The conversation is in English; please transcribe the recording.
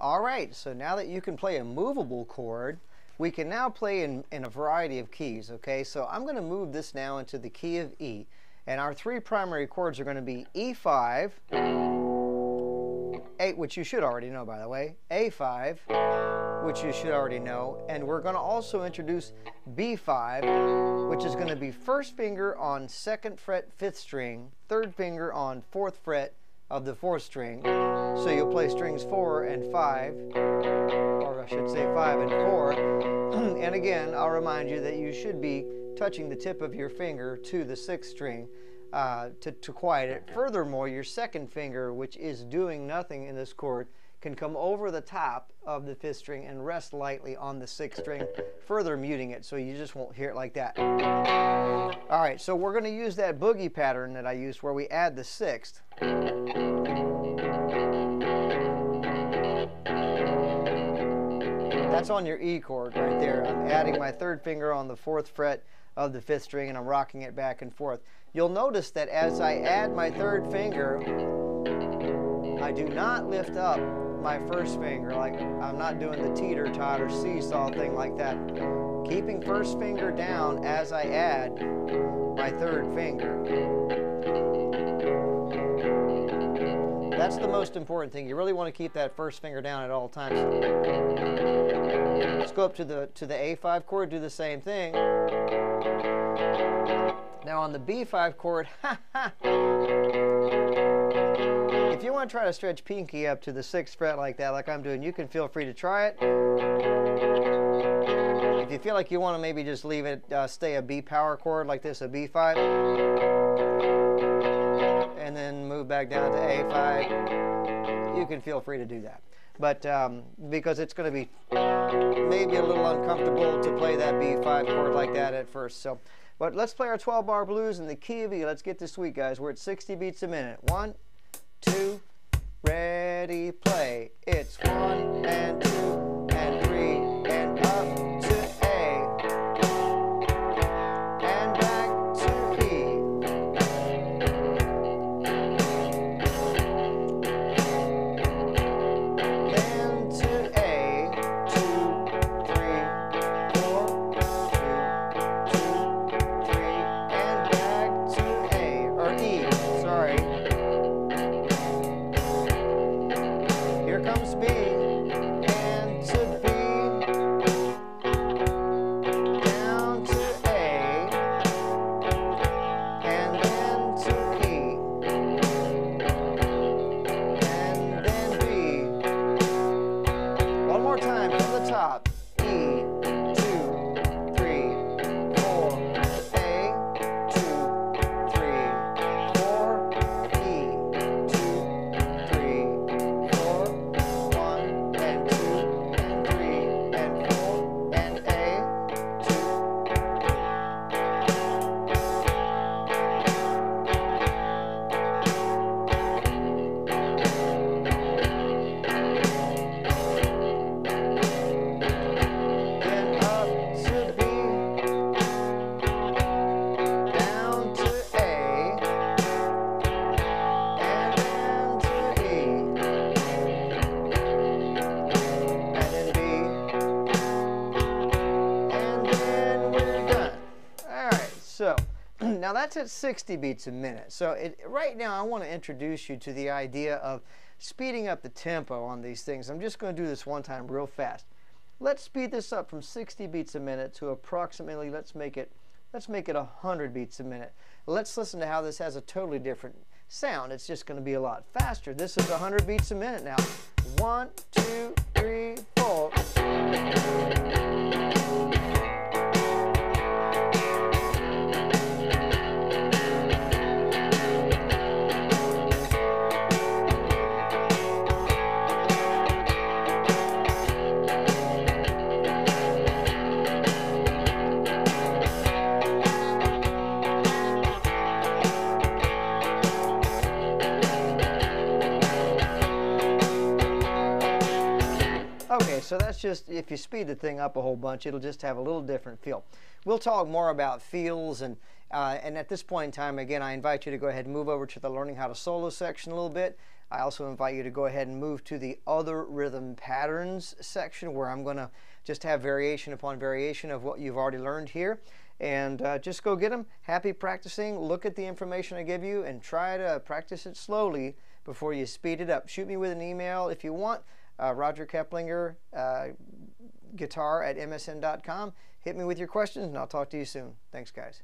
All right, so now that you can play a movable chord, we can now play in a variety of keys, okay? So I'm going to move this now into the key of E. And our three primary chords are going to be E5, which you should already know, by the way, A5, which you should already know, and we're going to also introduce B5, which is going to be first finger on 2nd fret 5th string, 3rd finger on 4th fret of the 4th string. So you'll play strings 4 and 5, or I should say 5 and 4. And again, I'll remind you that you should be touching the tip of your finger to the 6th string to quiet it. Furthermore, your 2nd finger, which is doing nothing in this chord, can come over the top of the 5th string and rest lightly on the 6th string, further muting it so you just won't hear it like that. All right, so we're going to use that boogie pattern that I used where we add the 6th. That's on your E chord right there. I'm adding my 3rd finger on the 4th fret of the 5th string and I'm rocking it back and forth. You'll notice that as I add my 3rd finger, I do not lift up my 1st finger. Like I'm not doing the teeter-totter seesaw thing like that. Keeping 1st finger down as I add my 3rd finger. That's the most important thing. You really want to keep that 1st finger down at all times. Let's go up to the A5 chord, do the same thing. Now on the B5 chord, if you want to try to stretch pinky up to the 6th fret like that, like I'm doing, you can feel free to try it. If you feel like you want to maybe just leave it, stay a B power chord like this, a B5, and then move back down to A5, you can feel free to do that. But because it's going to be maybe a little uncomfortable to play that B5 chord like that at first. So, but let's play our 12-bar blues in the key of E. Let's get this sweet, guys. We're at 60 beats a minute. 1, 2, ready, play. It's 1 and 2 and 3 and up to A and back to E. Then to A, 2, 3, 4, 2, 2, 3, and back to A, or E, sorry. Here comes B, and to B, down to A, and then to E, and then B. One more time from the top. E, 2, 3, 4, A, 2, 3, 4, E, 2, 3, 4, 1 and 2 and 3 and 4 and A, 2. Then up to B, down to A, and then to E, and then B, and then we're done. All right, so now that's at 60 beats a minute. So right now I want to introduce you to the idea of speeding up the tempo on these things. I'm just going to do this one time real fast. Let's speed this up from 60 beats a minute to approximately, let's make it 100 beats a minute. Let's listen to how this has a totally different sound. It's just going to be a lot faster. This is 100 beats a minute now. 1, 2, 3, 4. Okay, so that's just, if you speed the thing up a whole bunch, it'll just have a little different feel. We'll talk more about feels, and at this point in time, again, I invite you to go ahead and move over to the Learning How to Solo section a little bit. I also invite you to go ahead and move to the other rhythm patterns section, where I'm going to just have variation upon variation of what you've already learned here. And just go get them. Happy practicing. Look at the information I give you and try to practice it slowly before you speed it up. Shoot me with an email if you want. Roger Keplinger, guitar@msn.com. Hit me with your questions and I'll talk to you soon. Thanks, guys.